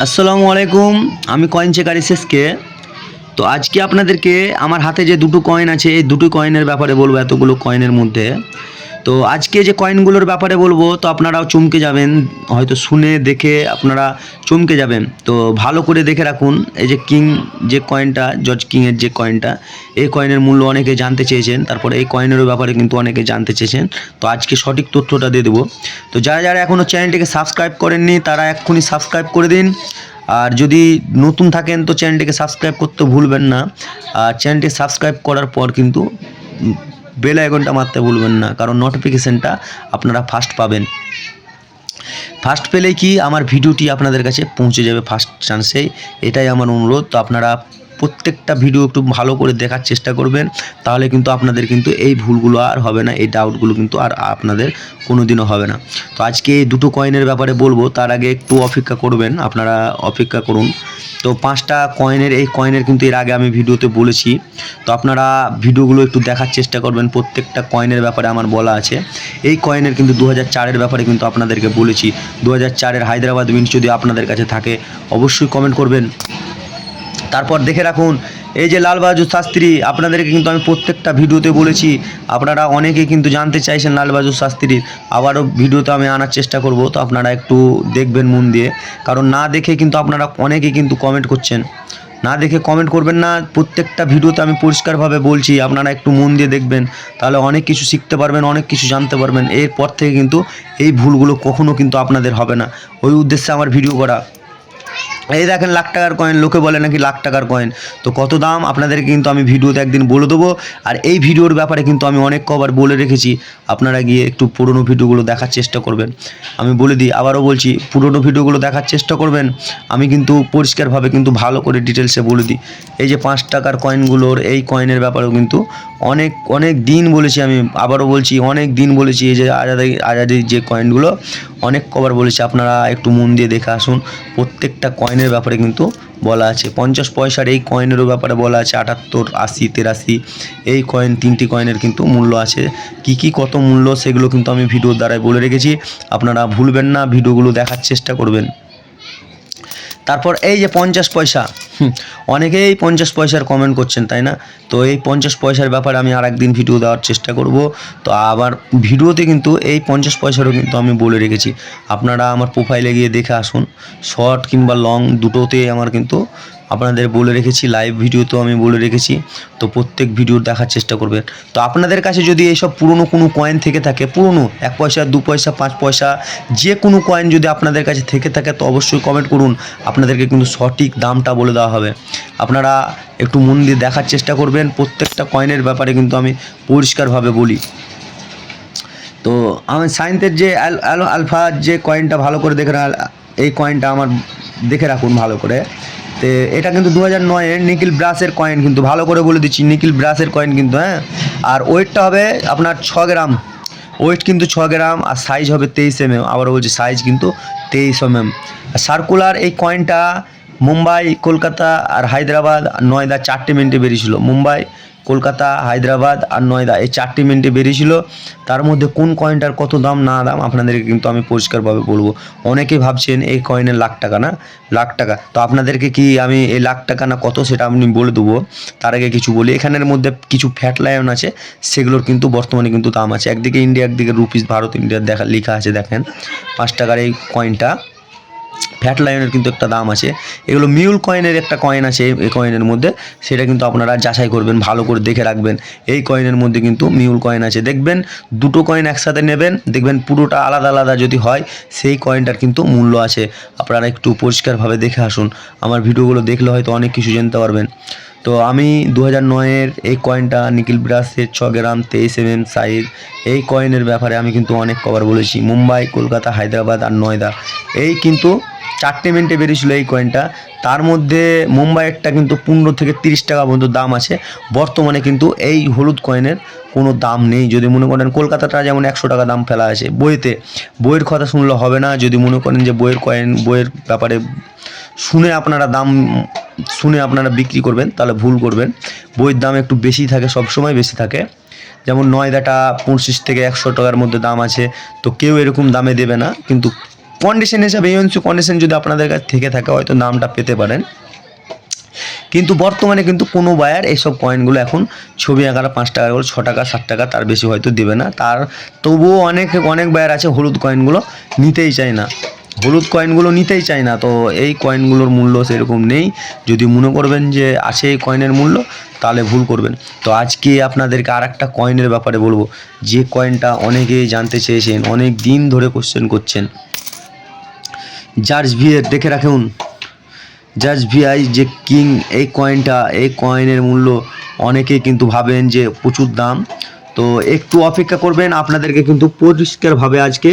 আসসালামু আলাইকুম। আমি কয়েন চেকার এসএসকে। তো আজকে আপনাদেরকে আমার হাতে যে দুটো কয়েন আছে এই দুটো কয়েনের ব্যাপারে বলবো। এতগুলো কয়েনের মধ্যে তো আজকে যে কয়েনগুলোর ব্যাপারে বলবো, তো আপনারাও চমকে যাবেন, হয়তো শুনে দেখে আপনারা চমকে যাবেন। তো ভালো করে দেখে রাখুন। এই যে কিং যে কয়েনটা, জর্জ কিংয়ের যে কয়েনটা, এই কয়েনের মূল্য অনেকে জানতে চেয়েছেন। তারপরে এই কয়েনেরও ব্যাপারে কিন্তু অনেকে জানতে চেয়েছেন। তো আজকে সঠিক তথ্যটা দিয়ে দেবো। তো যারা যারা এখনও চ্যানেলটিকে সাবস্ক্রাইব করেননি তারা এক্ষুনি সাবস্ক্রাইব করে দিন। আর যদি নতুন থাকেন তো চ্যানেলটিকে সাবস্ক্রাইব করতে ভুলবেন না। আর চ্যানেলটি সাবস্ক্রাইব করার পর কিন্তু বেল আইকনটা মারতে ভুলবেন না, কারণ নোটিফিকেশানটা আপনারা ফার্স্ট পাবেন। ফার্স্ট পেলেই কি আমার ভিডিওটি আপনাদের কাছে পৌঁছে যাবে ফার্স্ট চান্সেই। এটাই আমার অনুরোধ। তো আপনারা প্রত্যেকটা ভিডিও একটু ভালো করে দেখার চেষ্টা করবেন, তাহলে কিন্তু আপনাদের কিন্তু এই ভুলগুলো আর হবে না, এই ডাউটগুলো কিন্তু আর আপনাদের কোনো দিনও হবে না। তো আজকে এই দুটো কয়েনের ব্যাপারে বলবো, তার আগে একটু অপেক্ষা করবেন, আপনারা অপেক্ষা করুন। তো 5টা কয়েনের, এই কয়েনের কিন্তু এর আগে আমি ভিডিওতে বলেছি। তো আপনারা ভিডিওগুলো একটু দেখার চেষ্টা করবেন। প্রত্যেকটা কয়েনের ব্যাপারে আমার বলা আছে। এই কয়েনের কিন্তু 2004-এর ব্যাপারে কিন্তু আপনাদেরকে বলেছি। 2004-এর হায়দ্রাবাদ মিন্ট যদি আপনাদের কাছে থাকে অবশ্যই কমেন্ট করবেন। তারপর দেখে রাখুন এই যে লাল বাহাদুর শাস্ত্রী, আপনাদেরকে কিন্তু আমি প্রত্যেকটা ভিডিওতে বলেছি। আপনারা অনেকেই কিন্তু জানতে চাইছেন লাল বাহাদুর শাস্ত্রীর, আবারও ভিডিওতে আমি আনার চেষ্টা করব। তো আপনারা একটু দেখবেন মন দিয়ে, কারণ না দেখে কিন্তু আপনারা অনেকেই কিন্তু কমেন্ট করছেন। না দেখে কমেন্ট করবেন না। প্রত্যেকটা ভিডিওতে আমি পরিষ্কারভাবে বলছি, আপনারা একটু মন দিয়ে দেখবেন, তাহলে অনেক কিছু শিখতে পারবেন, অনেক কিছু জানতে পারবেন। এরপর থেকে কিন্তু এই ভুলগুলো কখনো কিন্তু আপনাদের হবে না, ওই উদ্দেশ্যে আমার ভিডিও করা। এই দেখেন লাখ টাকার কয়েন, লোকে বলে নাকি লাখ টাকার কয়েন, তো কত দাম আপনাদেরকে কিন্তু আমি ভিডিওতে একদিন বলে দেবো। আর এই ভিডিওর ব্যাপারে কিন্তু আমি অনেক কবার বলে রেখেছি, আপনারা গিয়ে একটু পুরনো ভিডিওগুলো দেখার চেষ্টা করবেন। আমি বলে দিই, আবারও বলছি, পুরনো ভিডিওগুলো দেখার চেষ্টা করবেন। আমি কিন্তু পরিষ্কারভাবে কিন্তু ভালো করে ডিটেলসে বলে দিই। এই যে 5 টাকার কয়েনগুলোর, এই কয়েনের ব্যাপারেও কিন্তু অনেক অনেক দিন বলেছি। আমি আবারও বলছি, অনেক দিন বলেছি। এই যে আজাদির যে কয়েনগুলো অনেক কবার বলেছি, আপনারা একটু মন দিয়ে দেখে আসুন। প্রত্যেকটা কয়েনের ব্যাপারে কিন্তু বলা আছে। 50 পয়সার এই কয়েনেরও ব্যাপারে বলা আছে। 78, 80, 83 এই কয়েন, 3টি কয়েনের কিন্তু মূল্য আছে। কি কত মূল্য সেগুলো কিন্তু আমি ভিডিওর দ্বারাই বলে রেখেছি। আপনারা ভুলবেন না, ভিডিওগুলো দেখার চেষ্টা করবেন। তারপর এই যে 50 পয়সা, অনেকেই 50 পয়সার কমেন্ট করছেন, তাই না? তো এই 50 পয়সার ব্যাপারে আমি আর একদিন ভিডিও দেওয়ার চেষ্টা করব। তো আবার ভিডিওতে কিন্তু এই 50 পয়সারও কিন্তু আমি বলে রেখেছি। আপনারা আমার প্রোফাইলে গিয়ে দেখে আসুন, শর্ট কিংবা লং দুটোতেই আমার কিন্তু আপনাদের বলে রেখেছি। লাইভ ভিডিওতেও আমি বলে রেখেছি। তো প্রত্যেক ভিডিও দেখার চেষ্টা করবেন। তো আপনাদের কাছে যদি এইসব পুরনো কোনো কয়েন থেকে থাকে, পুরনো 1 পয়সা, 2 পয়সা, 5 পয়সা, যে কোনো কয়েন যদি আপনাদের কাছে থেকে থাকে, তো অবশ্যই কমেন্ট করুন। আপনাদেরকে কিন্তু সঠিক দামটা বলে দেওয়া হবে। আপনারা একটু মন দিয়ে দেখার চেষ্টা করবেন। প্রত্যেকটা কয়েনের ব্যাপারে কিন্তু আমি পরিষ্কারভাবে বলি। তো আমি সায়েন্সের যে আলফা যে কয়েনটা ভালো করে দেখে এই কয়েনটা আমার দেখে রাখুন ভালো করে। তো এটা কিন্তু 2009-এর নিকিল ব্রাসের কয়েন, কিন্তু ভালো করে বলে দিচ্ছি, নিকিল ব্রাসের কয়েন কিন্তু, হ্যাঁ। আর ওয়েটটা হবে আপনার 6 গ্রাম, ওয়েট কিন্তু 6 গ্রাম। আর সাইজ হবে 23 mm। আবারও বলছি, সাইজ কিন্তু 23 mm। সার্কুলার এই কয়েনটা মুম্বাই, কলকাতা আর হায়দ্রাবাদ আর নয়দা 4টে মিনিটে বেরিয়েছিল। মুম্বাই, কলকাতা, হায়দ্রাবাদ আর নয়দা এই 4টে মিনিটে বেরিয়েছিল। তার মধ্যে কোন কয়েনটার কত দাম না দাম আপনাদেরকে কিন্তু আমি পরিষ্কারভাবে বলবো। অনেকেই ভাবছেন এই কয়েনের লাখ টাকা, না লাখ টাকা। তো আপনাদেরকে কি আমি এই লাখ টাকা না কত সেটা আমি বলে দেবো। তার আগে কিছু বলি, এখানের মধ্যে কিছু ফ্যাট লায়ন আছে, সেগুলোর কিন্তু বর্তমানে কিন্তু দাম আছে। একদিকে ইন্ডিয়া, একদিকে রুপিস, ভারত ইন্ডিয়া লেখা আছে। দেখেন 5 টাকার এই কয়েনটা, ফ্যাট লায়নের কিন্তু একটা দাম আছে। এগুলো মিউল কয়েনের একটা কয়েন আছে এই কয়েনের মধ্যে, সেটা কিন্তু আপনারা যাচাই করবেন, ভালো করে দেখে রাখবেন। এই কয়েনের মধ্যে কিন্তু মিউল কয়েন আছে। দেখবেন দুটো কয়েন একসাথে নেবেন, দেখবেন পুরোটা আলাদা আলাদা যদি হয়, সেই কয়েনটার কিন্তু মূল্য আছে। আপনারা একটু পরিষ্কারভাবে দেখে আসুন। আমার ভিডিওগুলো দেখলে হয়তো অনেক কিছু জানতে পারবেন। তো আমি 2009-এর এই কয়েনটা নিকিল ব্রাসের 6 গ্রাম 23 mm সাইজ, এই কয়েনের ব্যাপারে আমি কিন্তু অনেক কবার বলেছি। মুম্বাই, কলকাতা, হায়দ্রাবাদ আর নয়দা এই কিন্তু 4টে মিনিটে বেরিয়েছিল এই কয়েনটা। তার মধ্যে মুম্বাইয়েরটা কিন্তু 15 থেকে 30 টাকা পর্যন্ত দাম আছে। বর্তমানে কিন্তু এই হলুদ কয়েনের কোনো দাম নেই। যদি মনে করেন কলকাতাটা যেমন 100 টাকা দাম ফেলা আছে বইয়েতে, বইয়ের কথা শুনলে হবে না। যদি মনে করেন যে বইয়ের কয়েন, বইয়ের ব্যাপারে শুনে আপনারা দাম শুনে আপনারা বিক্রি করবেন, তাহলে ভুল করবেন। বইয়ের দাম একটু বেশি থাকে, সবসময় বেশি থাকে। যেমন নয়দাটা 25 থেকে 100 টাকার মধ্যে দাম আছে। তো কেউ এরকম দামে দেবে না, কিন্তু কন্ডিশন হিসাবে ইউএনসি কন্ডিশন যদি আপনাদের কাছে থেকে থাকে হয়তো নামটা পেতে পারেন। কিন্তু বর্তমানে কিন্তু কোনো বায়ার এইসব কয়েনগুলো এখন ছবি আঁকার 5 টাকা করে 6 টাকা 7 টাকা তার বেশি হয়তো দেবে না। তার তবুও অনেক বায়ার আছে হলুদ কয়েনগুলো নিতেই চায় না, তো এই কয়েনগুলোর মূল্য সেরকম নেই। যদি মনে করবেন যে আছে এই কয়েনের মূল্য তাহলে ভুল করবেন। তো আজকে আপনাদেরকে আর একটা কয়েনের ব্যাপারে বলবো, যে কয়েনটা অনেকেই জানতে চেয়েছেন, অনেক দিন ধরে কোশ্চেন করছেন। জার্জ ভিএর দেখে রাখুন, জার্জ ভিআই যে কিং, এই কয়েনের মূল্য অনেকেই কিন্তু ভাবেন যে প্রচুর দাম। তো একটু অপেক্ষা করবেন, আপনাদেরকে কিন্তু পরিষ্কারভাবে আজকে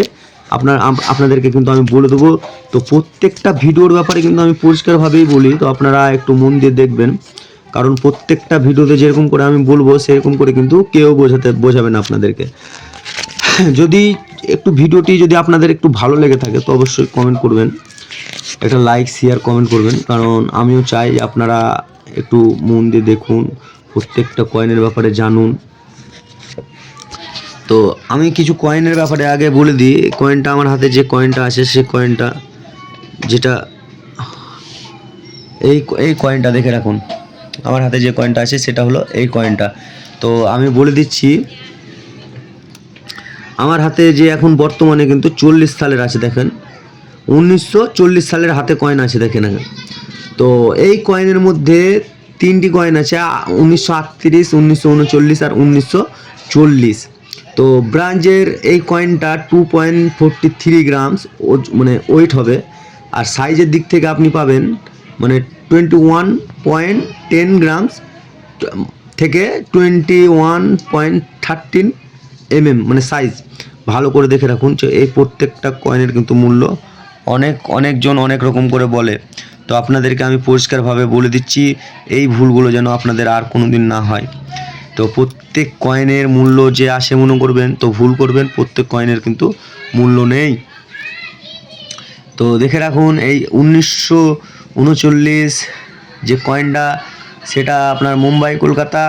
আপনাদেরকে কিন্তু আমি বলে দেবো। তো প্রত্যেকটা ভিডিওর ব্যাপারে কিন্তু আমি পরিষ্কারভাবেই বলি, তো আপনারা একটু মন দিয়ে দেখবেন, কারণ প্রত্যেকটা ভিডিওতে যেরকম করে আমি বলবো সেরকম করে কিন্তু কেউ বোঝাবে না আপনাদেরকে। যদি একটু ভিডিওটি যদি আপনাদের একটু ভালো লেগে থাকে তো অবশ্যই কমেন্ট করবেন, একটা লাইক শেয়ার কমেন্ট করবেন, কারণ আমিও চাই আপনারা একটু মন দিয়ে দেখুন, প্রত্যেকটা কয়েনের ব্যাপারে জানুন। তো আমি কিছু কয়েনের ব্যাপারে আগে বলে দিই। কয়েনটা আমার হাতে যে কয়েনটা আছে সেই কয়েনটা, যেটা এই কয়েনটা দেখে রাখুন, আমার হাতে যে কয়েনটা আছে সেটা হলো এই কয়েনটা। তো আমি বলে দিচ্ছি, আমার হাতে যে এখন বর্তমানে কিন্তু 40 সালের আছে, দেখেন 1940 সালের হাতে কয়েন আছে, দেখেন। তো এই কয়েনের মধ্যে 3টি কয়েন আছে, 1938, 1939 আর 1940। তো ব্রাঞ্জের এই কয়েনটা 2.43 গ্রামস মানে ওয়েট হবে, আর সাইজের দিক থেকে আপনি পাবেন মানে 21.10 গ্রামস থেকে 21.13 মানে সাইজ। ভালো করে দেখে রাখুন। এই প্রত্যেকটা কয়েনের কিন্তু মূল্য অনেকজন অনেক রকম করে বলে, তো আপনাদেরকে আমি পরিষ্কারভাবে বলে দিচ্ছি এই ভুলগুলো যেন আপনাদের আর কোনো দিন না হয়। তো প্রত্যেক কয়েনের মূল্য যে আসে মনে করবেন তো ভুল করবেন, প্রত্যেক কয়েনের কিন্তু মূল্য নেই। তো দেখে রাখুন, এই 1939 যে কয়েনটা সেটা আপনার মুম্বাই কলকাতা,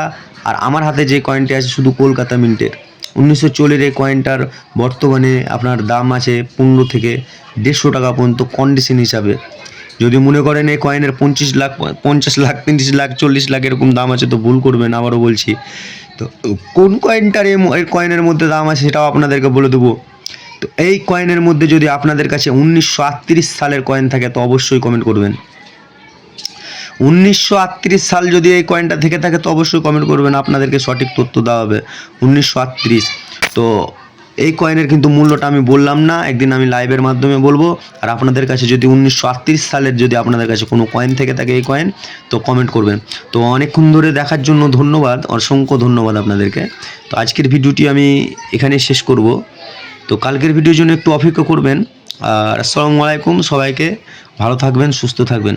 আর আমার হাতে যে কয়েনটি আছে শুধু কলকাতা মিন্টের 1940 এই কয়েনটার বর্তমানে আপনার দাম আছে 15 থেকে 150 টাকা পর্যন্ত কন্ডিশন হিসাবে। যদি মনে করেন এই কয়েনের 25 লাখ 50 লাখ 30 লাখ 40 লাখ এরকম দাম আছে তো ভুল করবেন, আবারও বলছি। তো কোন কয়েনটার এই কয়েনের মধ্যে দাম আছে সেটাও আপনাদেরকে বলে দেবো। তো এই কয়েনের মধ্যে যদি আপনাদের কাছে 1938 সালের কয়েন থাকে তো অবশ্যই কমেন্ট করবেন। 1938 সাল যদি এই কয়েনটা থেকে থাকে তো অবশ্যই কমেন্ট করবেন, আপনাদেরকে সঠিক তথ্য দেওয়া হবে 1938। তো এই কয়েনের কিন্তু মূল্যটা আমি বললাম না, একদিন আমি লাইভের মাধ্যমে বলবো। আর আপনাদের কাছে যদি 1938 সালের যদি আপনাদের কাছে কোনো কয়েন থেকে থাকে এই কয়েন তো কমেন্ট করবেন। তো অনেকক্ষণ ধরে দেখার জন্য ধন্যবাদ, অসংখ্য ধন্যবাদ আপনাদেরকে। তো আজকের ভিডিওটি আমি এখানে শেষ করব। তো কালকের ভিডিওর জন্য একটু অপেক্ষা করবেন। আর আসসালামু আলাইকুম, সবাইকে ভালো থাকবেন, সুস্থ থাকবেন।